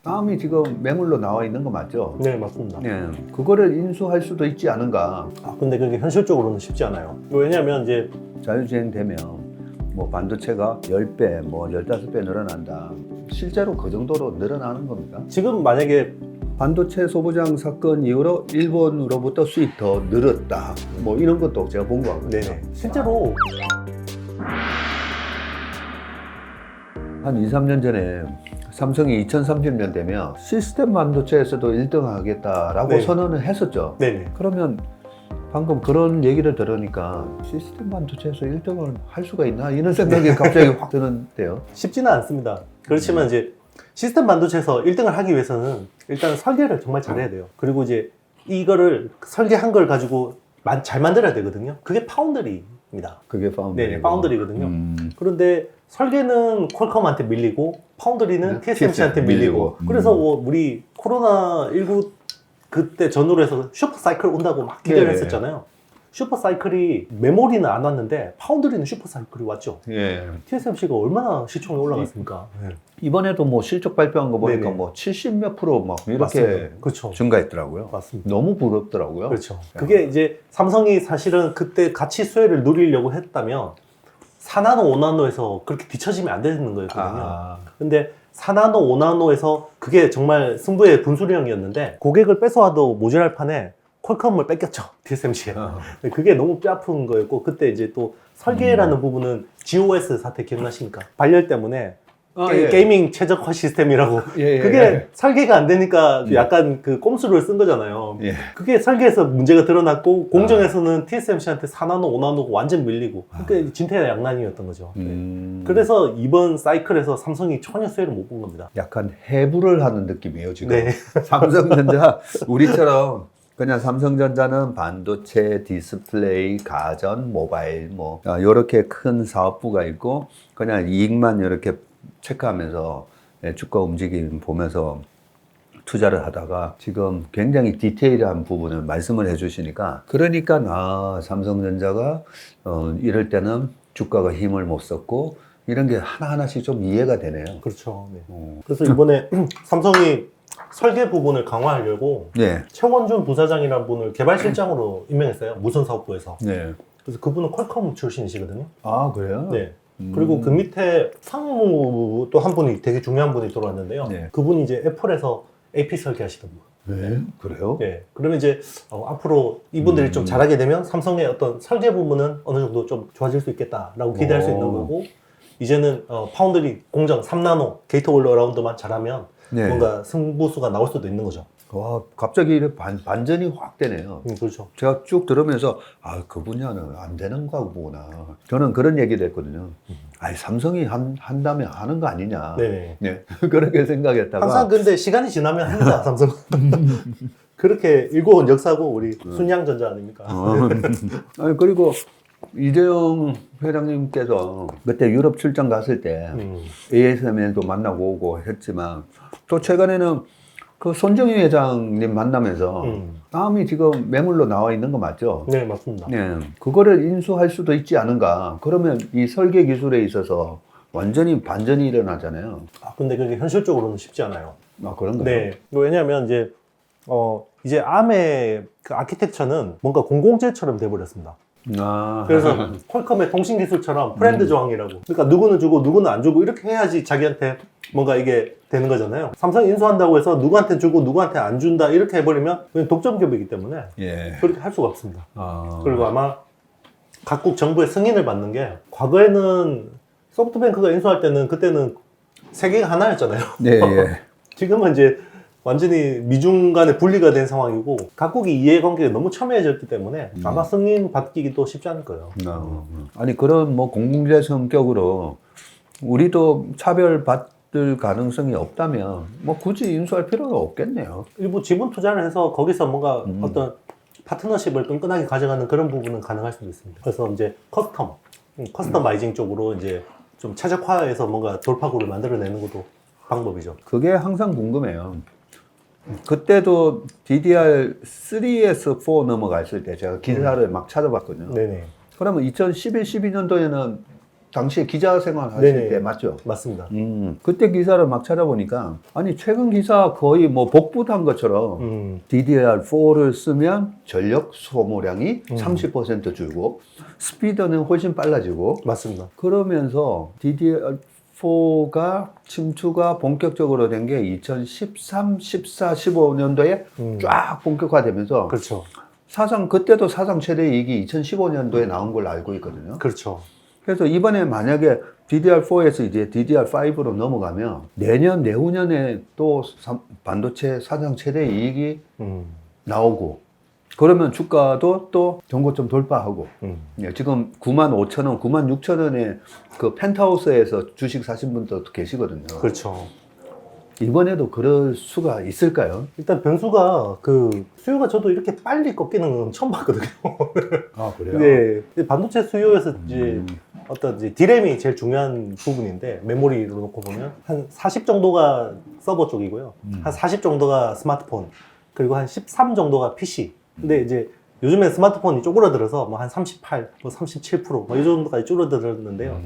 다음이 지금 매물로 나와 있는 거 맞죠? 네, 맞습니다. 네, 그거를 인수할 수도 있지 않은가. 근데 그게 현실적으로는 쉽지 않아요. 왜냐하면 이제 자율주행 되면 뭐 반도체가 10배, 뭐 15배 늘어난다. 실제로 그 정도로 늘어나는 겁니까? 지금 만약에 반도체 소부장 사건 이후로 일본으로부터 수입 더 늘었다. 뭐 이런 것도 제가 본 거 같거든요. 네네. 실제로 한 2, 3년 전에 삼성이 2030년 되면 시스템 반도체에서도 1등 하겠다라고 네. 선언을 했었죠. 네네. 그러면 방금 그런 얘기를 들으니까 시스템 반도체에서 1등을 할 수가 있나? 이런 생각이 갑자기 확 드는데요. 쉽지는 않습니다. 그렇지만 이제 시스템 반도체에서 1등을 하기 위해서는 일단 설계를 정말 잘해야 돼요. 그리고 이제 이거를 설계한 걸 가지고 잘 만들어야 되거든요. 그게 파운드리입니다. 그게 파운드리. 네, 파운드리거든요. 그런데 설계는 퀄컴한테 밀리고 파운드리는 TSMC한테 밀리고. 그래서 뭐 우리 코로나19 그때 전후로 해서 슈퍼사이클 온다고 막 기대를 네. 했었잖아요. 슈퍼사이클이 메모리는 안 왔는데 파운드리는 슈퍼사이클이 왔죠. 예. TSMC가 얼마나 시총이 올라갔습니까? 네. 이번에도 뭐 실적 발표한 거 보니까 네네. 뭐 70몇 프로 막 이렇게 맞습니다. 그렇죠. 증가했더라고요. 맞습니다. 너무 부럽더라고요. 그렇죠. 그게 이제 삼성이 사실은 그때 가치 수혜를 누리려고 했다면 4나노, 5나노에서 그렇게 뒤처지면 안 되는 거였거든요. 아, 근데 4나노, 5나노에서 그게 정말 승부의 분수령이었는데 고객을 뺏어와도 모자랄 판에 퀄컴을 뺏겼죠. TSMC에. 그게 너무 뼈아픈 거였고 그때 이제 또 설계라는 부분은 GOS 사태 기억나십니까? 발열 때문에 예. 게이밍 최적화 시스템이라고 예, 예, 그게 예. 설계가 안 되니까 약간 그 꼼수를 쓴 거잖아요. 예. 그게 설계에서 문제가 드러났고 공정에서는 TSMC한테 4나노, 5나노가 완전 밀리고 그러니까 진퇴양난이었던 거죠. 네. 그래서 이번 사이클에서 삼성이 전혀 수혜를 못 본 겁니다. 약간 해부를 하는 느낌이에요, 지금. 네. 삼성전자, 우리처럼 그냥 삼성전자는 반도체, 디스플레이, 가전, 모바일, 뭐, 요렇게 큰 사업부가 있고, 그냥 이익만 이렇게 체크하면서 주가 움직임 보면서 투자를 하다가 지금 굉장히 디테일한 부분을 말씀을 해 주시니까 그러니까 삼성전자가 이럴 때는 주가가 힘을 못 썼고 이런 게 하나하나씩 좀 이해가 되네요. 그렇죠. 네. 그래서 이번에 삼성이 설계 부분을 강화하려고 네. 최원준 부사장이라는 분을 개발실장으로 임명했어요. 무선사업부에서. 네. 그래서 그분은 퀄컴 출신이시거든요. 아, 그래요? 네. 그리고 그 밑에 상무 또 한 분이 되게 중요한 분이 들어왔는데요. 네. 그분이 이제 애플에서 AP 설계하시던 분. 네. 그래요? 네. 그러면 이제 앞으로 이분들이 좀 잘하게 되면 삼성의 어떤 설계 부분은 어느 정도 좀 좋아질 수 있겠다라고 기대할 수 있는 거고 이제는 파운드리 공정 3나노 게이트 올 어라운드만 잘하면 네. 뭔가 승부수가 나올 수도 있는 거죠. 와, 갑자기 이렇게 반전이 확 되네요. 그렇죠. 제가 쭉 들으면서 그 분야는 안 되는 거구나. 저는 그런 얘기도 했거든요. 아니, 삼성이 한다면 하는 거 아니냐. 네네. 네. 그렇게 생각했다가 항상 근데 시간이 지나면 합니다, 삼성은. 그렇게 일궈온 역사고 우리 순양전자 아닙니까? 아니, 그리고 이재용 회장님께서 그때 유럽 출장 갔을 때 ASML도 만나고 오고 했지만 또 최근에는 그 손정희 회장님 만나면서 다음이 지금 매물로 나와 있는 거 맞죠? 네, 맞습니다. 네, 그거를 인수할 수도 있지 않은가. 그러면 이 설계 기술에 있어서 완전히 반전이 일어나잖아요. 근데 그게 현실적으로는 쉽지 않아요. 그런가요? 네. 왜냐하면 이제 ARM의 그 아키텍처는 뭔가 공공재처럼 돼버렸습니다. 그래서 퀄컴의 통신 기술처럼 프렌드 조항이라고. 그러니까 누구는 주고 누구는 안 주고 이렇게 해야지 자기한테 뭔가 이게 되는 거잖아요. 삼성 인수한다고 해서 누구한테 주고 누구한테 안 준다 이렇게 해버리면 그냥 독점 기업이기 때문에 예. 그렇게 할 수가 없습니다. 그리고 아마 각국 정부의 승인을 받는 게 과거에는 소프트뱅크가 인수할 때는 그때는 세계가 하나였잖아요. 네, 예. 지금은 이제 완전히 미중 간의 분리가 된 상황이고 각국이 이해관계가 너무 첨예해졌기 때문에 아마 승인 받기도 쉽지 않을 거예요. 아니, 그런 뭐 공공재 성격으로 우리도 차별받을 가능성이 없다면 뭐 굳이 인수할 필요가 없겠네요. 일부 지분 투자를 해서 거기서 뭔가 어떤 파트너십을 끈끈하게 가져가는 그런 부분은 가능할 수도 있습니다. 그래서 이제 커스터마이징 쪽으로 이제 좀 최적화해서 뭔가 돌파구를 만들어내는 것도 방법이죠. 그게 항상 궁금해요. 그때도 DDR3에서 4 넘어갔을 때 제가 기사를 막 찾아봤거든요. 네네. 그러면 2011, 12년도에는 당시에 기자 생활 하실 네네. 때 맞죠? 맞습니다. 그때 기사를 막 찾아보니까 아니 최근 기사 거의 뭐 복붙한 것처럼 DDR4를 쓰면 전력 소모량이 30% 줄고 스피드는 훨씬 빨라지고 맞습니다. 그러면서 DDR4가 침투가 본격적으로 된 게 2013, 14, 15년도에 쫙 본격화되면서 그렇죠. 그때도 사상 최대 이익이 2015년도에 나온 걸로 알고 있거든요. 그렇죠. 그래서 이번에 만약에 DDR4에서 이제 DDR5로 넘어가면 내년, 내후년에 또 반도체 사상 최대 이익이 나오고 그러면 주가도 또 전고점 돌파하고 예, 지금 95,000원, 96,000원에 그 펜트하우스에서 주식 사신 분도 계시거든요. 그렇죠. 이번에도 그럴 수가 있을까요? 일단 변수가 그 수요가 저도 이렇게 빨리 꺾이는 건 처음 봤거든요. 아, 그래요? 네, 반도체 수요에서 이제 어떤 이제 디램이 제일 중요한 부분인데 메모리로 놓고 보면 한 40 정도가 서버 쪽이고요. 한 40 정도가 스마트폰, 그리고 한 13 정도가 PC. 근데 이제 요즘엔 스마트폰이 쪼그라들어서 뭐 한 38, 뭐 37%, 뭐 이 정도까지 줄어들었는데요.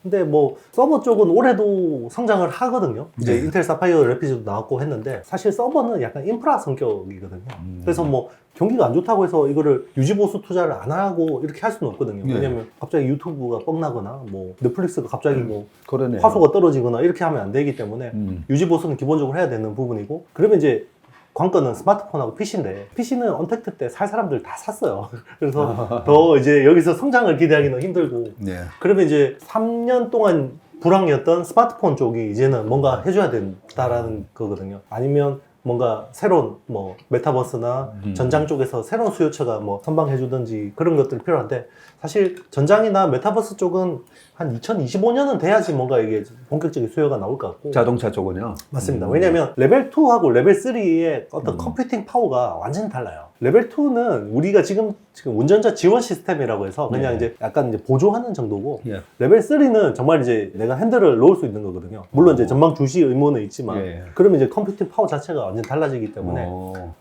근데 뭐 서버 쪽은 올해도 성장을 하거든요. 이제 네. 인텔 사파이어 래피드도 나왔고 했는데 사실 서버는 약간 인프라 성격이거든요. 그래서 뭐 경기가 안 좋다고 해서 이거를 유지보수 투자를 안 하고 이렇게 할 수는 없거든요. 네. 왜냐면 갑자기 유튜브가 뻥나거나 뭐 넷플릭스가 갑자기 뭐 그러네요. 화소가 떨어지거나 이렇게 하면 안 되기 때문에 유지보수는 기본적으로 해야 되는 부분이고, 그러면 이제 관건은 스마트폰하고 PC인데 PC는 언택트 때 살 사람들 다 샀어요. 그래서 더 이제 여기서 성장을 기대하기는 힘들고, 네. 그러면 이제 3년 동안 불황이었던 스마트폰 쪽이 이제는 뭔가 해줘야 된다라는 거거든요. 아니면 뭔가 새로운 뭐 메타버스나 전장 쪽에서 새로운 수요처가 뭐 선방해주든지 그런 것들이 필요한데, 사실 전장이나 메타버스 쪽은 한 2025년은 돼야지 뭔가 이게 본격적인 수요가 나올 것 같고. 자동차 쪽은요? 맞습니다. 왜냐면 레벨 2하고 레벨 3의 어떤 컴퓨팅 파워가 완전히 달라요. 레벨 2는 우리가 지금 운전자 지원 시스템이라고 해서 그냥 예. 이제 약간 이제 보조하는 정도고, 예. 레벨 3는 정말 이제 내가 핸들을 놓을 수 있는 거거든요. 물론 이제 전방 주시 의무는 있지만 예. 그러면 이제 컴퓨팅 파워 자체가 완전 달라지기 때문에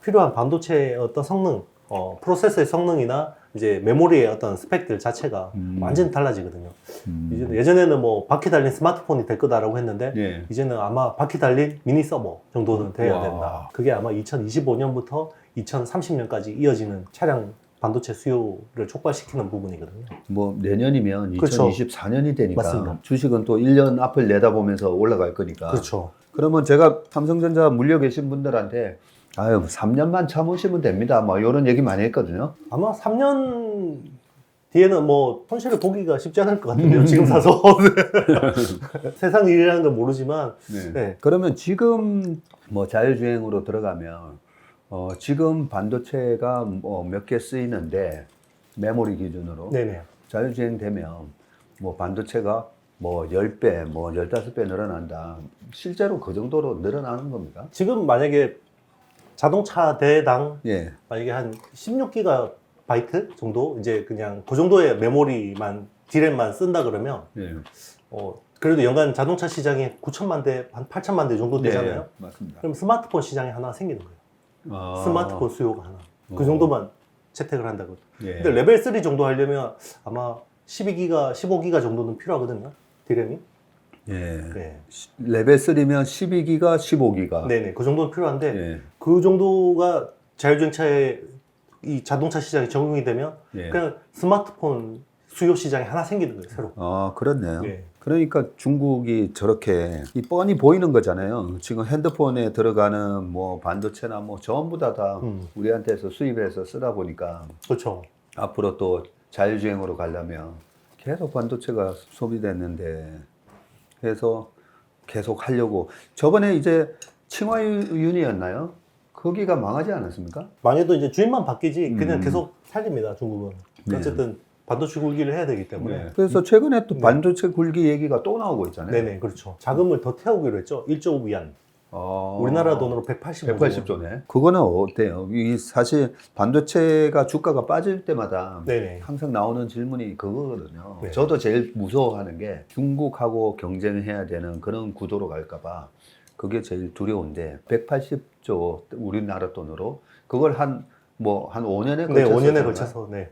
필요한 반도체의 어떤 성능, 프로세서의 성능이나 이제 메모리의 어떤 스펙들 자체가 완전히 달라지거든요. 이제 예전에는 뭐 바퀴 달린 스마트폰이 될 거다라고 했는데 예. 이제는 아마 바퀴 달린 미니 서버 정도는 돼야 와. 된다. 그게 아마 2025년부터 2030년까지 이어지는 차량 반도체 수요를 촉발시키는 부분이거든요. 뭐 내년이면 그렇죠. 2024년이 되니까 맞습니다. 주식은 또 1년 앞을 내다보면서 올라갈 거니까. 그렇죠. 그러면 제가 삼성전자 물려 계신 분들한테 아유 3년만 참으시면 됩니다. 뭐 이런 얘기 많이 했거든요. 아마 3년 뒤에는 뭐 손실을 보기가 쉽지 않을 것 같은데요. 지금 사서. 세상 일이라는 건 모르지만. 네. 그러면 지금 뭐 자율주행으로 들어가면 지금 반도체가 뭐 몇 개 쓰이는데 메모리 기준으로 네네. 자율주행 되면 뭐 반도체가 뭐 10배, 뭐 15배 늘어난다. 실제로 그 정도로 늘어나는 겁니까? 지금 만약에 자동차 대당 예. 만약에 한 16기가 바이트 정도 이제 그냥 그 정도의 메모리만 디램만 쓴다 그러면 예. 그래도 연간 자동차 시장이 9천만 대, 한 8천만 대 정도 되잖아요. 예, 맞습니다. 그럼 스마트폰 시장이 하나 생기는 거예요. 아. 스마트폰 수요가 하나. 그 정도만 채택을 한다고. 예. 근데 레벨 3 정도 하려면 아마 12기가, 15기가 정도는 필요하거든요. 디램이. 예. 네. 레벨 3면 12기가, 15기가. 네네. 그 정도는 필요한데 예. 그 정도가 자율주행차에 이 자동차 시장이 적용이 되면 예. 그냥 스마트폰 수요 시장이 하나 생기는 거예요, 새로. 아, 그렇네요. 네. 그러니까 중국이 저렇게 이 뻔히 보이는 거잖아요. 지금 핸드폰에 들어가는 뭐 반도체나 뭐 전부 다 우리한테서 수입해서 쓰다 보니까 그렇죠. 앞으로 또 자율주행으로 가려면 계속 반도체가 소비됐는데 해서 계속 하려고 저번에 이제 칭화윤이었나요? 거기가 망하지 않았습니까? 망해도 이제 주인만 바뀌지 그냥 계속 살립니다, 중국은. 어쨌든 반도체 굴기를 해야 되기 때문에. 네. 그래서 최근에 또 반도체 굴기 얘기가 또 나오고 있잖아요. 네네, 그렇죠. 자금을 더 태우기로 했죠. 1조 위안. 우리나라 돈으로 185조. 180조네. 그거는 어때요? 이 사실 반도체가 주가가 빠질 때마다 네네. 항상 나오는 질문이 그거거든요. 네. 저도 제일 무서워하는 게 중국하고 경쟁해야 되는 그런 구도로 갈까봐 그게 제일 두려운데 180조 우리나라 돈으로 그걸 한 5년에 걸쳐서 네, 5년에 걸쳐서. 네.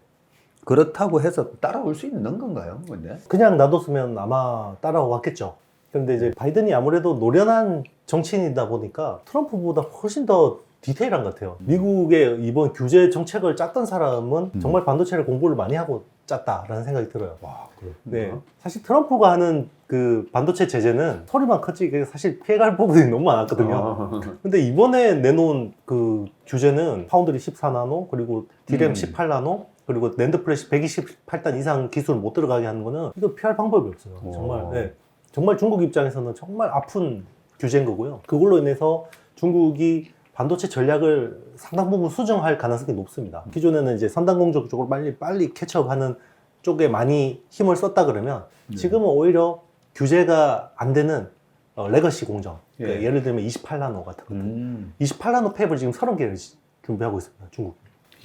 그렇다고 해서 따라올 수 있는 건가요? 근데? 그냥 놔뒀으면 아마 따라왔겠죠. 그런데 이제 바이든이 아무래도 노련한 정치인이다 보니까 트럼프보다 훨씬 더 디테일한 것 같아요. 미국의 이번 규제 정책을 짰던 사람은 정말 반도체를 공부를 많이 하고 짰다라는 생각이 들어요. 와, 그렇구나. 네. 사실 트럼프가 하는 그 반도체 제재는 소리만 컸지 이게 사실 피해갈 부분이 너무 많았거든요. 근데 이번에 내놓은 그 규제는 파운드리 14나노, 그리고 디램 18나노, 그리고 낸드 플래시 128단 이상 기술 못 들어가게 하는 거는 이거 피할 방법이 없어요. 정말. 네. 정말 중국 입장에서는 정말 아픈 규제인 거고요. 그걸로 인해서 중국이 반도체 전략을 상당 부분 수정할 가능성이 높습니다. 기존에는 이제 선단 공정 쪽으로 빨리 캐치업하는 쪽에 많이 힘을 썼다 그러면 지금은 오히려 규제가 안 되는 레거시 공정, 그러니까 예를 들면 28나노 같은 것들, 28나노 팹을 지금 30개를 준비하고 있습니다. 중국.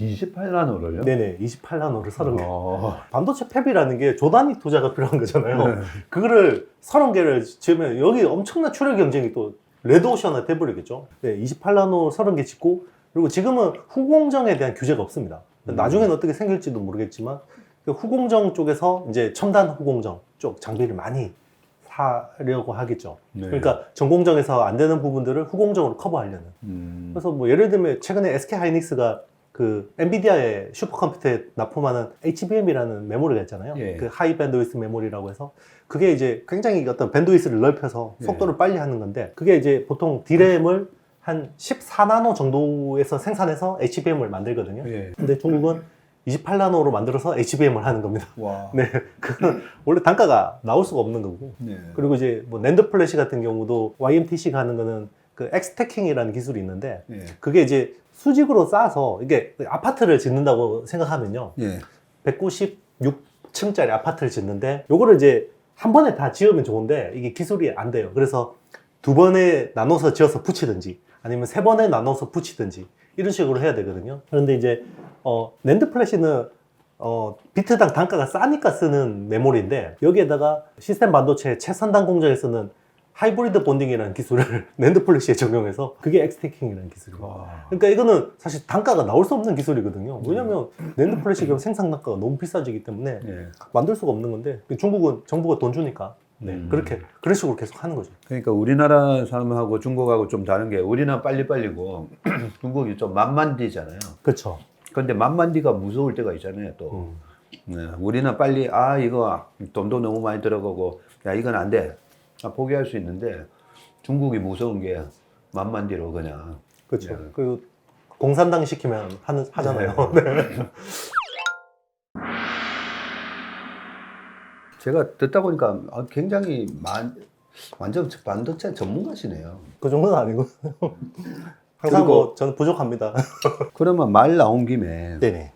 28나노를요? 네네, 28나노를 30개. 반도체 팹이라는 게 조단위 투자가 필요한 거잖아요. 네. 그거를 30개를 지으면 여기 엄청난 출혈 경쟁이 또 레드오션에 돼버리겠죠. 네, 28나노 30개 짓고, 그리고 지금은 후공정에 대한 규제가 없습니다. 나중에는 어떻게 생길지도 모르겠지만, 그 후공정 쪽에서 이제 첨단 후공정 쪽 장비를 많이 사려고 하겠죠. 네. 그러니까 전공정에서 안 되는 부분들을 후공정으로 커버하려는. 그래서 뭐 예를 들면 최근에 SK 하이닉스가 그 엔비디아의 슈퍼컴퓨터에 납품하는 HBM이라는 메모리가 있잖아요. 예. 그 하이 밴드위스 메모리라고 해서 그게 이제 굉장히 어떤 밴드위스를 넓혀서 예. 속도를 빨리 하는 건데, 그게 이제 보통 D램을 한 14나노 정도에서 생산해서 HBM을 만들거든요. 예. 근데 중국은 28나노로 만들어서 HBM을 하는 겁니다. 와. 네, 그건 원래 단가가 나올 수가 없는 거고. 네. 그리고 이제 뭐 낸드 플래시 같은 경우도 YMTC가 하는 거는 그 엑스태킹이라는 기술이 있는데, 예. 그게 이제 수직으로 쌓아서 이게 아파트를 짓는다고 생각하면요, 예. 196층짜리 아파트를 짓는데 요거를 이제 한 번에 다 지으면 좋은데 이게 기술이 안 돼요. 그래서 두 번에 나눠서 지어서 붙이든지 아니면 세 번에 나눠서 붙이든지 이런 식으로 해야 되거든요. 그런데 이제 낸드 플래시는 비트당 단가가 싸니까 쓰는 메모리인데, 여기에다가 시스템 반도체 최선단 공정에 쓰는 하이브리드 본딩이라는 기술을 낸드 플래시에 적용해서 그게 엑스태킹이라는 기술이에요. 와. 그러니까 이거는 사실 단가가 나올 수 없는 기술이거든요. 왜냐면 낸드 플래시가 생산 단가가 너무 비싸지기 때문에 예. 만들 수가 없는 건데, 중국은 정부가 돈 주니까 그런 식으로 계속 하는 거죠. 그러니까 우리나라 사람하고 중국하고 좀 다른 게, 우리는 빨리빨리고 중국이 좀 만만디잖아요. 그렇죠. 근데 만만디가 무서울 때가 있잖아요, 또. 네, 우리는 빨리, 이거 돈도 너무 많이 들어가고, 야, 이건 안 돼. 포기할 수 있는데, 중국이 무서운 게 만만디로 그냥. 그렇죠. 네. 그리고 공산당 시키면 하잖아요. 네. 제가 듣다 보니까 굉장히 완전 반도체 전문가시네요. 그 정도는 아니고. 항상 그리고- 뭐 저는 부족합니다. 그러면 말 나온 김에 네네.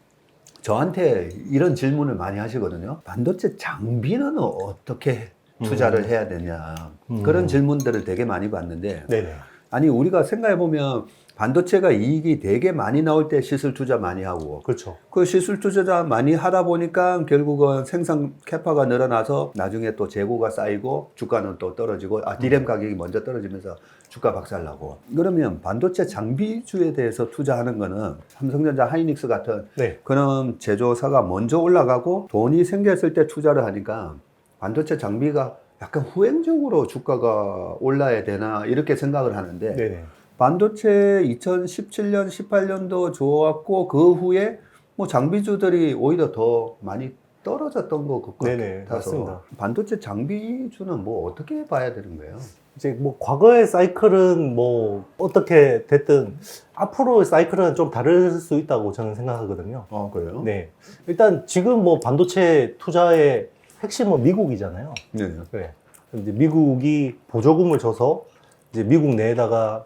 저한테 이런 질문을 많이 하시거든요. 반도체 장비는 어떻게 투자를 해야 되냐. 그런 질문들을 되게 많이 받는데, 네네. 아니, 우리가 생각해보면 반도체가 이익이 되게 많이 나올 때 시술 투자 많이 하고, 그렇죠. 그 시술 투자 많이 하다 보니까 결국은 생산 캐파가 늘어나서 나중에 또 재고가 쌓이고 주가는 또 떨어지고, 디램 가격이 먼저 떨어지면서 주가 박살나고. 그러면 반도체 장비주에 대해서 투자하는 거는 삼성전자, 하이닉스 같은 네. 그런 제조사가 먼저 올라가고 돈이 생겼을 때 투자를 하니까 반도체 장비가 약간 후행적으로 주가가 올라야 되나 이렇게 생각을 하는데, 네네. 반도체 2017년, 18년도 좋았고 그 후에 뭐 장비주들이 오히려 더 많이 떨어졌던 것 네네, 같아서, 맞습니다. 반도체 장비주는 뭐 어떻게 봐야 되는 거예요? 이제 뭐 과거의 사이클은 뭐 어떻게 됐든 앞으로의 사이클은 좀 다를 수 있다고 저는 생각하거든요. 그래요? 네. 일단 지금 뭐 반도체 투자의 핵심은 미국이잖아요. 네. 네. 이제 미국이 보조금을 줘서 이제 미국 내에다가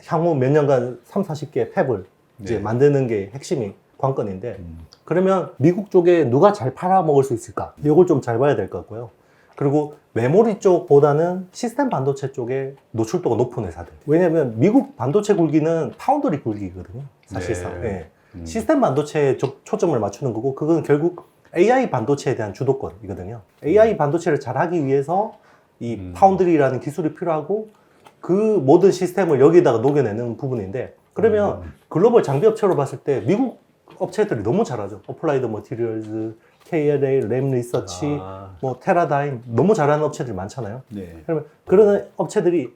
향후 몇 년간 3, 40개 팹을 이제 네. 만드는 게 핵심이 관건인데, 그러면 미국 쪽에 누가 잘 팔아먹을 수 있을까? 이걸 좀 잘 봐야 될 것 같고요. 그리고 메모리 쪽보다는 시스템 반도체 쪽에 노출도가 높은 회사들. 왜냐면 미국 반도체 굴기는 파운드리 굴기거든요, 사실상. 네. 네. 시스템 반도체에 초점을 맞추는 거고, 그건 결국 AI 반도체에 대한 주도권이거든요. AI 반도체를 잘하기 위해서 이 파운드리라는 기술이 필요하고, 그 모든 시스템을 여기다가 녹여내는 부분인데, 그러면 글로벌 장비 업체로 봤을 때 미국 업체들이 너무 잘하죠. 어플라이드 머티리얼즈, KLA, 램 리서치, 뭐 테라다임 너무 잘하는 업체들이 많잖아요. 네. 그러면 그런 업체들이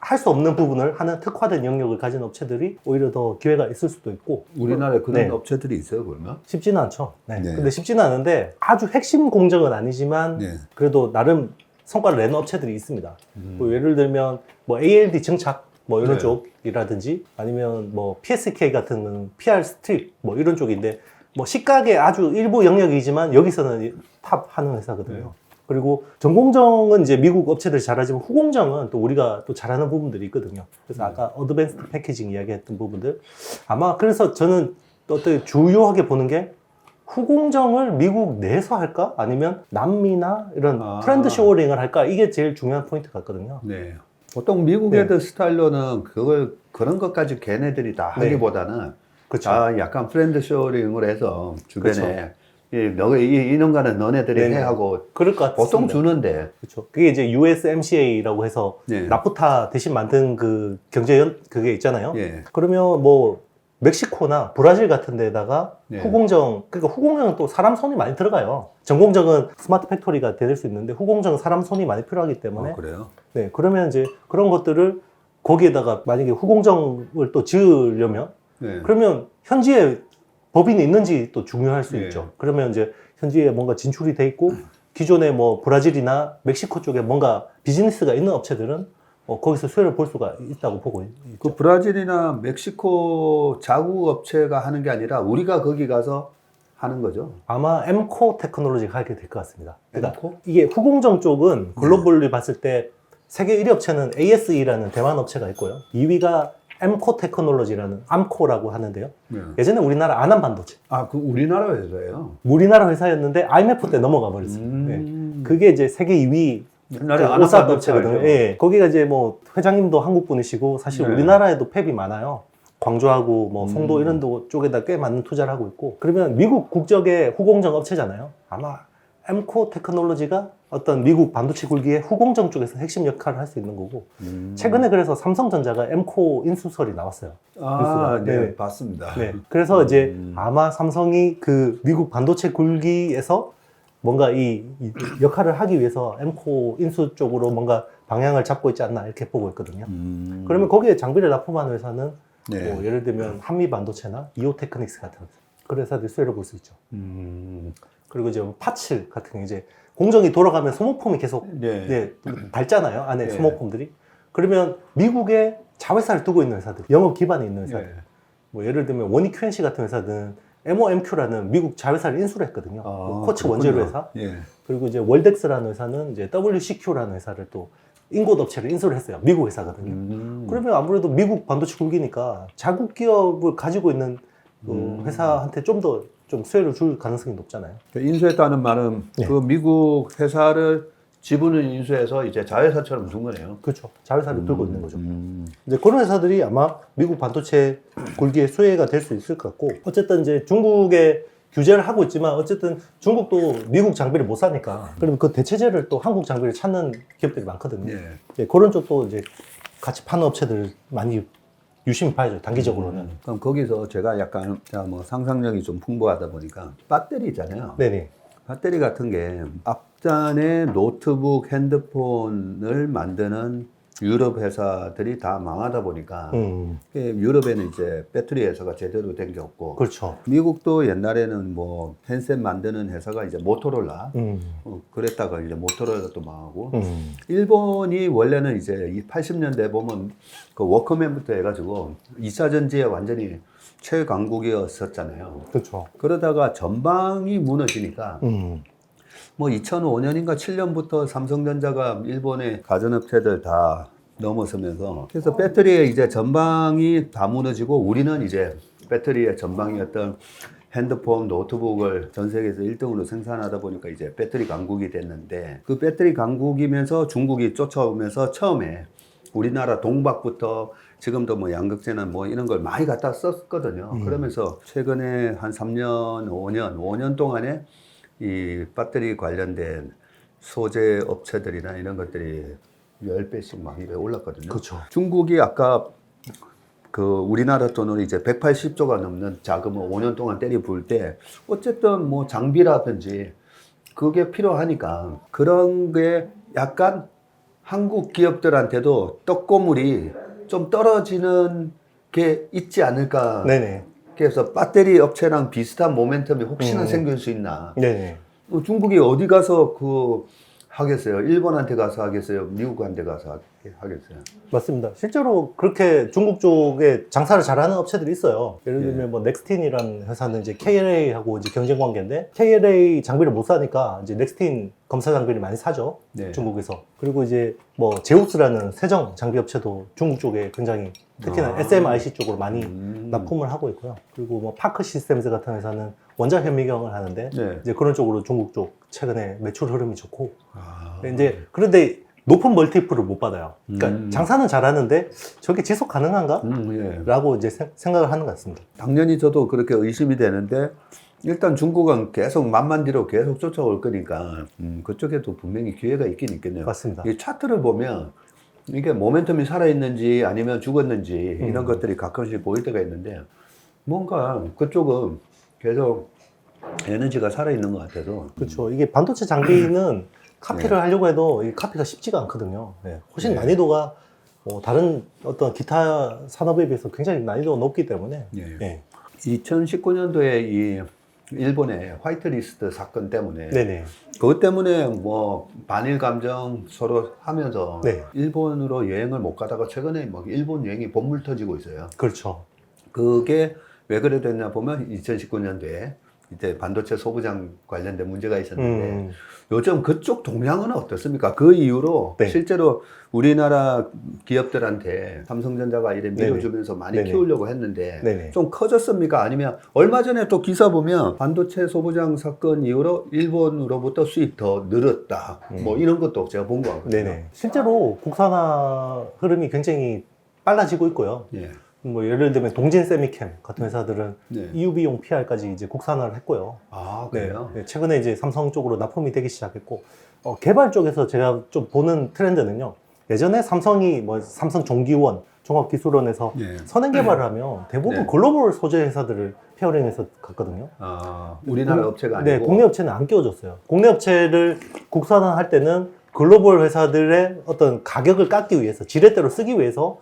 할 수 없는 부분을 하는 특화된 영역을 가진 업체들이 오히려 더 기회가 있을 수도 있고. 우리나라에 그런 네. 업체들이 있어요, 그러면? 쉽지는 않죠. 네. 네. 근데 쉽지는 않은데 아주 핵심 공정은 아니지만 네. 그래도 나름 성과를 내는 업체들이 있습니다. 뭐 예를 들면 뭐 ALD 증착 뭐 이런 네. 쪽이라든지 아니면 뭐 PSK 같은 PR 스트립 뭐 이런 쪽인데 뭐 식각의 아주 일부 영역이지만 여기서는 탑 하는 회사거든요. 네. 그리고 전공정은 이제 미국 업체들이 잘하지만 후공정은 또 우리가 또 잘하는 부분들이 있거든요. 그래서 아까 어드밴스드 패키징 이야기했던 부분들 아마 그래서 저는 또 어떻게 주요하게 보는 게 후공정을 미국 내에서 할까? 아니면 남미나 이런 프렌드 쇼어링을 할까? 이게 제일 중요한 포인트 같거든요. 네. 보통 미국 네. 애들 스타일로는 그런 것까지 걔네들이 다 네. 하기보다는 그렇죠. 약간 프렌드 쇼링을 해서 주변에 이놈과는 너네들이 네네. 해 하고 그럴 것 같습니다. 보통 주는데. 그렇죠. 그게 이제 USMCA라고 해서 네. 나프타 대신 만든 그 그게 있잖아요. 예. 그러면 뭐 멕시코나 브라질 같은 데다가 네. 후공정, 그러니까 후공정은 또 사람 손이 많이 들어가요. 전공정은 스마트 팩토리가 될 수 있는데 후공정은 사람 손이 많이 필요하기 때문에 그래요? 네, 그러면 이제 그런 것들을 거기에다가 만약에 후공정을 또 지으려면 네. 그러면 현지에 법인이 있는지 또 중요할 수 네. 있죠. 그러면 이제 현지에 뭔가 진출이 돼 있고 기존에 뭐 브라질이나 멕시코 쪽에 뭔가 비즈니스가 있는 업체들은 거기서 수혜를 볼 수가 있다고 보고 있죠. 그 브라질이나 멕시코 자국 업체가 하는 게 아니라 우리가 거기 가서 하는 거죠. 아마 엠코 테크놀로지가 하게 될 것 같습니다. 그러니까 엠코? 이게 후공정 쪽은 글로벌리 봤을 때 세계 1위 업체는 ASE라는 대만 업체가 있고요. 2위가 엠코 테크놀로지라는 암코라고 하는데요. 네. 예전에 우리나라 아남 반도체. 그 우리나라 회사예요. 우리나라 회사였는데 IMF 때 넘어가 버렸어요. 네. 그게 이제 세계 2위 옛날에 그 아남 오사 반도체 업체거든요. 알죠? 예. 거기가 이제 뭐 회장님도 한국 분이시고 사실 네. 우리나라에도 팹이 많아요. 광주하고 뭐 송도 음. 이런 쪽에다 꽤 많은 투자를 하고 있고 그러면 미국 국적의 후공정 업체잖아요. 아마 엠코 테크놀로지가 어떤 미국 반도체 굴기의 후공정 쪽에서 핵심 역할을 할 수 있는 거고 최근에 그래서 삼성전자가 엠코 인수설이 나왔어요. 뉴스가. 네, 네. 봤습니다. 네. 그래서 이제 아마 삼성이 그 미국 반도체 굴기에서 뭔가 이 역할을 하기 위해서 엠코 인수 쪽으로 뭔가 방향을 잡고 있지 않나 이렇게 보고 있거든요. 그러면 거기에 장비를 납품하는 회사는 네. 뭐 예를 들면 한미 반도체나 이오테크닉스 같은 그런 회사들이 수혜를 볼 수 있죠. 그리고 이제 파츠 같은 게 이제 공정이 돌아가면 소모품이 계속 네. 네, 달잖아요. 안에 네. 소모품들이. 그러면 미국에 자회사를 두고 있는 회사들, 영업 기반에 있는 회사들. 네. 뭐 예를 들면 원익 QNC 같은 회사는 MOMQ라는 미국 자회사를 인수를 했거든요. 그 코츠 그렇군요. 원재료 회사. 예. 그리고 이제 월덱스라는 회사는 이제 WCQ라는 회사를 또 인곳 업체를 인수를 했어요. 미국 회사거든요. 그러면 아무래도 미국 반도체 굴기니까 자국 기업을 가지고 있는 그 회사한테 좀 더 좀 수혜를 줄 가능성이 높잖아요. 인수했다는 말은 네. 그 미국 회사를 지분을 인수해서 이제 자회사처럼 둔 거네요. 그렇죠. 자회사를 들고 있는 거죠. 이제 그런 회사들이 아마 미국 반도체 굴기의 수혜가 될 수 있을 것 같고, 어쨌든 이제 중국에 규제를 하고 있지만 어쨌든 중국도 미국 장비를 못 사니까 그러면 그 대체제를 또 한국 장비를 찾는 기업들이 많거든요. 예. 네, 그런 쪽도 이제 같이 파는 업체들 많이 유심히 봐야죠. 단기적으로는. 그럼 거기서 제가 약간 뭐 상상력이 좀 풍부하다 보니까 배터리 있잖아요. 네네. 배터리 같은 게 앞전에 노트북, 핸드폰을 만드는 유럽 회사들이 다 망하다 보니까 유럽에는 이제 배터리 회사가 제대로 된 게 없고 그렇죠. 미국도 옛날에는 뭐 핸셋 만드는 회사가 이제 모토로라 그랬다가 이제 모토로라도 망하고 일본이 원래는 이제 이 80년대 보면 그 워크맨부터 해가지고 2차 전지에 완전히 최강국이었었잖아요. 그렇죠. 그러다가 전방이 무너지니까 뭐 2005년인가 7년부터 삼성전자가 일본의 가전업체들 다 넘어서면서 그래서 배터리의 이제 전방이 다 무너지고 우리는 이제 배터리의 전방이었던 핸드폰, 노트북을 전 세계에서 1등으로 생산하다 보니까 이제 배터리 강국이 됐는데 그 배터리 강국이면서 중국이 쫓아오면서 처음에 우리나라 동박부터 지금도 뭐 양극재나 뭐 이런 걸 많이 갖다 썼거든요. 그러면서 최근에 한 3년, 5년 동안에 이 배터리 관련된 소재 업체들이나 이런 것들이 10배씩 막 이래 올랐거든요. 그렇죠. 중국이 아까 그 우리나라 돈으로 이제 180조가 넘는 자금을 5년 동안 때려 부을 때 어쨌든 뭐 장비라든지 그게 필요하니까 그런 게 약간 한국 기업들한테도 떡고물이 좀 떨어지는 게 있지 않을까. 네네. 그래서 배터리 업체랑 비슷한 모멘텀이 혹시나 생길 수 있나. 네네. 중국이 어디 가서 그 하겠어요? 일본한테 가서 하겠어요? 미국한테 가서 하겠어요? 맞습니다. 실제로 그렇게 중국 쪽에 장사를 잘하는 업체들이 있어요. 예를 들면 예. 뭐 넥스틴이라는 회사는 이제 KLA하고 이제 경쟁 관계인데 KLA 장비를 못 사니까 이제 넥스틴 검사 장비를 많이 사죠. 네. 중국에서. 그리고 이제 뭐 제우스라는 세정 장비 업체도 중국 쪽에 굉장히 특히나 SMIC 쪽으로 많이 납품을 하고 있고요. 그리고 뭐 파크 시스템즈 같은 회사는 원자 현미경을 하는데 네. 이제 그런 쪽으로 중국 쪽 최근에 매출 흐름이 좋고 아. 이제 그런데 높은 멀티플을 못 받아요. 그러니까 장사는 잘하는데 저게 지속 가능한가? 예. 라고 이제 생각을 하는 것 같습니다. 당연히 저도 그렇게 의심이 되는데 일단 중국은 계속 만만 뒤로 계속 쫓아올 거니까 그쪽에도 분명히 기회가 있긴 있겠네요. 맞습니다. 이 차트를 보면 이게 모멘텀이 살아있는지 아니면 죽었는지 이런 것들이 가끔씩 보일 때가 있는데 뭔가 그쪽은 계속 에너지가 살아있는 것 같아서 그렇죠. 이게 반도체 장비는 카피를 하려고 해도 이 카피가 쉽지가 않거든요. 네. 훨씬 네. 난이도가 다른 어떤 기타 산업에 비해서 굉장히 난이도가 높기 때문에 예. 네. 2019년도에 이 일본의 화이트리스트 사건 때문에 네네. 그것 때문에 뭐 반일 감정 서로 하면서 네. 일본으로 여행을 못 가다가 최근에 뭐 일본 여행이 본물 터지고 있어요. 그렇죠. 그게 왜 그래 됐냐 보면 2019년도에 이제 반도체 소부장 관련된 문제가 있었는데 요즘 그쪽 동향은 어떻습니까? 그 이후로 네. 실제로 우리나라 기업들한테 삼성전자가 이래 밀어주면서 많이 네네. 키우려고 했는데 네네. 좀 커졌습니까? 아니면 얼마 전에 또 기사 보면 반도체 소부장 사건 이후로 일본으로부터 수입 더 늘었다. 뭐 이런 것도 제가 본 것 같거든요. 네네. 실제로 국산화 흐름이 굉장히 빨라지고 있고요. 예. 뭐 예를 들면 동진 세미캠 같은 회사들은 네. EUV용 PR까지 이제 국산화를 했고요. 아, 그래요? 네, 최근에 이제 삼성 쪽으로 납품이 되기 시작했고, 개발 쪽에서 제가 좀 보는 트렌드는요. 예전에 삼성이 뭐 삼성 종기원, 종합기술원에서 예. 선행 개발을 하면 대부분 네. 글로벌 소재 회사들을 페어링해서 갔거든요. 아, 우리나라 업체가 아니고. 네, 국내 업체는 안 끼워줬어요. 국내 업체를 국산화할 때는 글로벌 회사들의 어떤 가격을 깎기 위해서, 지렛대로 쓰기 위해서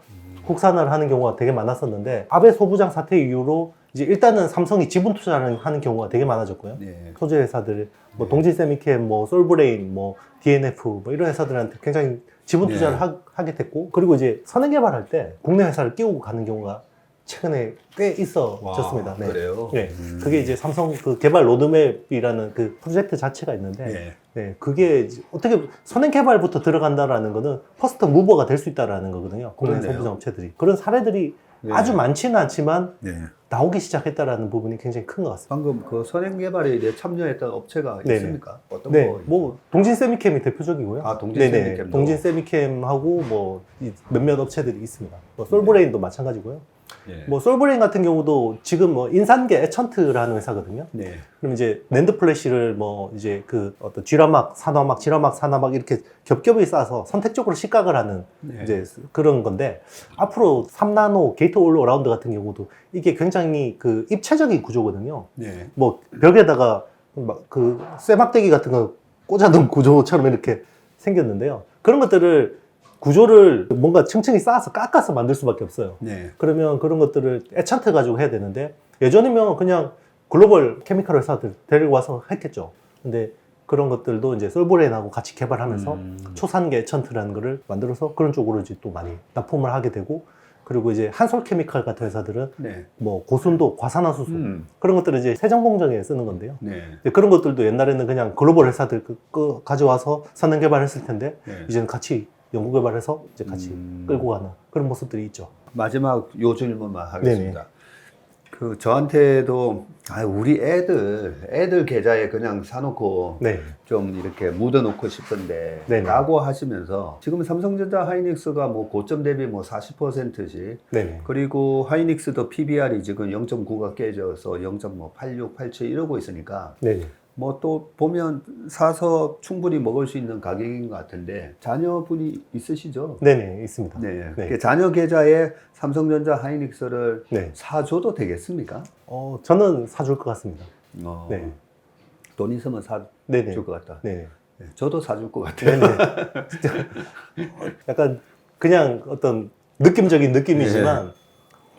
국산화를 하는 경우가 되게 많았었는데, 아베 소부장 사태 이후로 이제 일단은 삼성이 지분 투자를 하는 경우가 되게 많아졌고요. 네. 소재 회사들, 뭐 동진 세미캠, 뭐 솔브레인, 뭐 DNF, 뭐 이런 회사들한테 굉장히 지분 투자를 하게 됐고, 그리고 이제 선행 개발할 때 국내 회사를 끼우고 가는 경우가 최근에 꽤 있어졌습니다. 와, 그래요? 네. 그게 이제 삼성 그 개발 로드맵이라는 그 프로젝트 자체가 있는데, 네. 네. 그게 이제 어떻게 선행 개발부터 들어간다라는 거는 퍼스트 무버가 될 수 있다라는 거거든요. 국내 그러네요. 소부장 업체들이. 그런 사례들이 네. 아주 많지는 않지만 네. 나오기 시작했다라는 부분이 굉장히 큰 것 같습니다. 방금 그 선행 개발에 이제 참여했던 업체가 네네. 있습니까? 어떤 네, 거? 뭐 동진 세미캠이 대표적이고요. 아, 동진 네네, 세미캠도? 동진 세미캠하고 뭐 몇몇 업체들이 있습니다. 뭐 솔브레인도 마찬가지고요. 네. 뭐 솔브레인 같은 경우도 지금 뭐 인산계 에천트라는 회사거든요. 네. 그럼 이제 낸드 플래시를 뭐 이제 그 어떤 쥐라막, 산화막, 지라막, 산화막 이렇게 겹겹이 쌓아서 선택적으로 식각을 하는 네. 이제 그런 건데, 앞으로 3나노 게이트 올 어라운드 같은 경우도 이게 굉장히 그 입체적인 구조거든요. 네. 뭐 벽에다가 막 그 쇠막대기 같은 거 꽂아둔 구조처럼 이렇게 생겼는데요. 그런 것들을 구조를 뭔가 층층이 쌓아서 깎아서 만들 수밖에 없어요. 네. 그러면 그런 것들을 에찬트 가지고 해야 되는데, 예전이면 그냥 글로벌 케미컬 회사들 데리고 와서 했겠죠. 근데 그런 것들도 이제 솔브레인하고 같이 개발하면서 초산계 에찬트라는 거를 만들어서 그런 쪽으로 이제 또 많이 납품을 하게 되고, 그리고 이제 한솔 케미컬 같은 회사들은 네. 뭐 고순도, 과산화수소 그런 것들을 이제 세정 공정에 쓰는 건데요. 네. 근데 그런 것들도 옛날에는 그냥 글로벌 회사들 가져와서 선행 개발했을 텐데, 네. 이제는 같이 연구 개발해서 이제 같이 끌고 가는 그런 모습들이 있죠. 마지막 요 질문만 하겠습니다. 그 저한테도 우리 애들 계좌에 그냥 사놓고 네. 좀 이렇게 묻어놓고 싶은데 네네. 라고 하시면서 지금 삼성전자 하이닉스가 뭐 고점 대비 뭐 40%씩 네네. 그리고 하이닉스도 PBR이 지금 0.9가 깨져서 0.86, 87 이러고 있으니까 네네. 뭐 또 보면 사서 충분히 먹을 수 있는 가격인 것 같은데 자녀분이 있으시죠? 네네, 있습니다. 네. 네. 그 자녀 계좌에 삼성전자 하이닉스를 네. 사줘도 되겠습니까? 저는 사줄 것 같습니다. 네. 돈 있으면 네네. 사줄 것 같다. 네네. 네, 저도 사줄 것 같아요. 네네. 진짜 약간 그냥 어떤 느낌적인 느낌이지만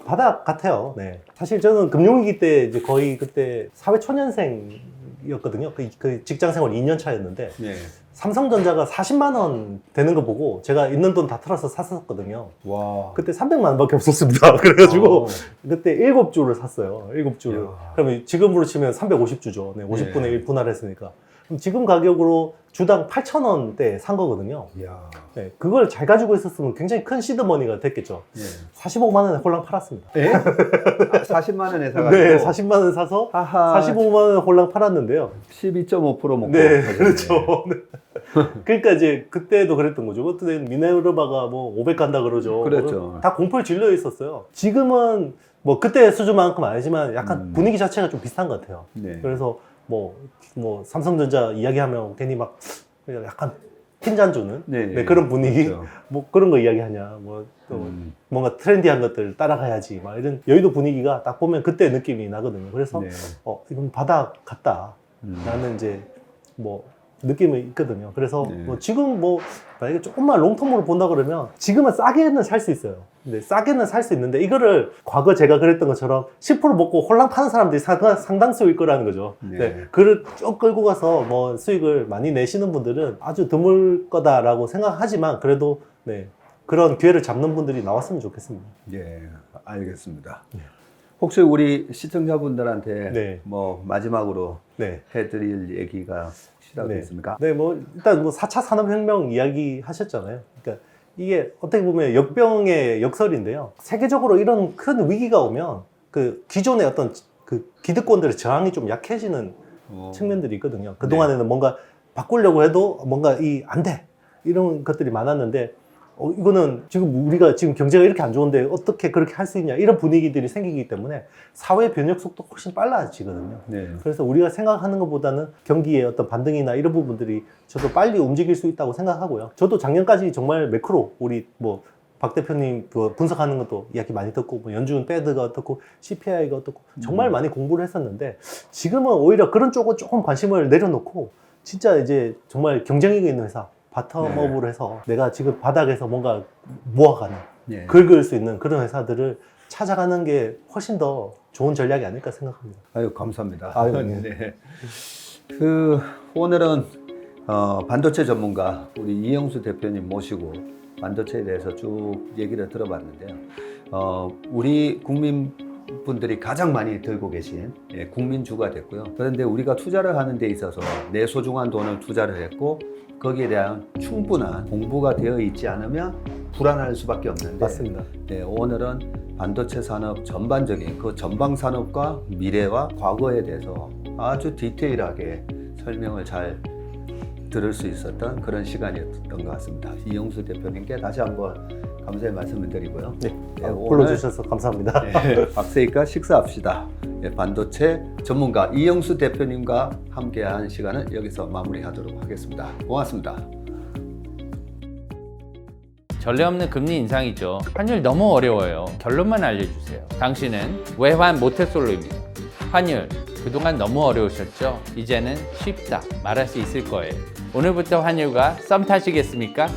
바닥 같아요. 네. 사실 저는 금융위기 때 이제 거의 그때 사회 초년생이었거든요. 그 직장 생활 2년 차였는데 네. 삼성전자가 40만 원 되는 거 보고 제가 있는 돈 다 털어서 샀었거든요. 와. 그때 300만 원밖에 없었습니다. 그래가지고 어. 그때 7주를 샀어요. 7주를. 이야. 그러면 지금으로 치면 350주죠. 네, 50분의 네. 1 분할했으니까. 그럼 지금 가격으로 주당 8,000원대 산 거거든요. 이야. 네, 그걸 잘 가지고 있었으면 굉장히 큰 시드머니가 됐겠죠. 예. 45만 원에 홀랑 팔았습니다. 예? 40만 원에 사가지고. 네, 40만 원 사서 하하. 45만 원 홀랑 팔았는데요. 12.5% 먹고. 네, 가셨네. 그렇죠. 네. 그러니까 이제 그때도 그랬던 거죠. 그때 미네르바가 뭐 500 간다 그러죠. 그렇죠. 다 공포에 질려 있었어요. 지금은 뭐 그때 수준만큼 아니지만 약간 분위기 자체가 좀 비슷한 것 같아요. 네. 그래서 뭐 삼성전자 이야기하면 괜히 막 약간 핀잔 주는 네. 그런 분위기. 그렇죠. 뭐 그런 거 이야기하냐. 뭐 또 뭔가 트렌디한 것들 따라가야지. 막 이런 여의도 분위기가 딱 보면 그때 느낌이 나거든요. 그래서 네. 이건 바닥 같다. 라는 이제 뭐 느낌이 있거든요. 그래서 네. 뭐 지금 뭐 만약에 조금만 롱텀으로 본다 그러면 지금은 싸게는 살 수 있어요. 근데 싸게는 살 수 있는데 이거를 과거 제가 그랬던 것처럼 10% 먹고 홀랑 파는 사람들이 상당수일 거라는 거죠. 네. 네. 그를 쭉 끌고 가서 뭐 수익을 많이 내시는 분들은 아주 드물 거다라고 생각하지만 그래도 네. 그런 기회를 잡는 분들이 나왔으면 좋겠습니다. 예, 알겠습니다. 혹시 우리 시청자분들한테 네. 뭐 마지막으로 네. 해드릴 얘기가 시작이 있습니까? 네, 뭐 일단 뭐 4차 산업혁명 이야기 하셨잖아요. 그러니까 이게 어떻게 보면 역병의 역설인데요. 세계적으로 이런 큰 위기가 오면 그 기존의 어떤 그 기득권들의 저항이 좀 약해지는 측면들이 있거든요. 그 동안에는 뭔가 바꾸려고 해도 뭔가 안 돼. 이런 것들이 많았는데 이거는 지금 우리가 지금 경제가 이렇게 안 좋은데 어떻게 그렇게 할 수 있냐 이런 분위기들이 생기기 때문에 사회 변혁 속도가 훨씬 빨라지거든요. 네. 그래서 우리가 생각하는 것보다는 경기의 어떤 반등이나 이런 부분들이 저도 빨리 움직일 수 있다고 생각하고요. 저도 작년까지 정말 매크로 우리 뭐 박 대표님 그 분석하는 것도 이야기 많이 듣고 뭐 연준 패드가 어떻고 CPI가 어떻고 정말 많이 공부를 했었는데 지금은 오히려 그런 쪽은 조금 관심을 내려놓고 진짜 이제 정말 경쟁력이 있는 회사 바텀업으로 해서 내가 지금 바닥에서 뭔가 모아가는 네. 긁을 수 있는 그런 회사들을 찾아가는 게 훨씬 더 좋은 전략이 아닐까 생각합니다. 아유, 감사합니다. 아유, 네. 네. 오늘은 반도체 전문가 우리 이영수 대표님 모시고 반도체에 대해서 쭉 얘기를 들어봤는데요. 우리 국민분들이 가장 많이 들고 계신 국민주가 됐고요. 그런데 우리가 투자를 하는 데 있어서 내 소중한 돈을 투자를 했고 거기에 대한 충분한 공부가 되어 있지 않으면 불안할 수밖에 없는데 맞습니다. 네, 오늘은 반도체 산업 전반적인 그 전방 산업과 미래와 과거에 대해서 아주 디테일하게 설명을 잘 들을 수 있었던 그런 시간이었던 것 같습니다. 이영수 대표님께 다시 한번 감사의 말씀을 드리고요. 네, 오늘 불러주셔서 감사합니다. 박세익과 식사합시다. 반도체 전문가 이영수 대표님과 함께한 시간을 여기서 마무리하도록 하겠습니다. 고맙습니다. 전례 없는 금리 인상이죠. 환율 너무 어려워요. 결론만 알려주세요. 당신은 외환 모태솔로입니다. 환율 그동안 너무 어려우셨죠? 이제는 쉽다 말할 수 있을 거예요. 오늘부터 환율과 썸 타시겠습니까?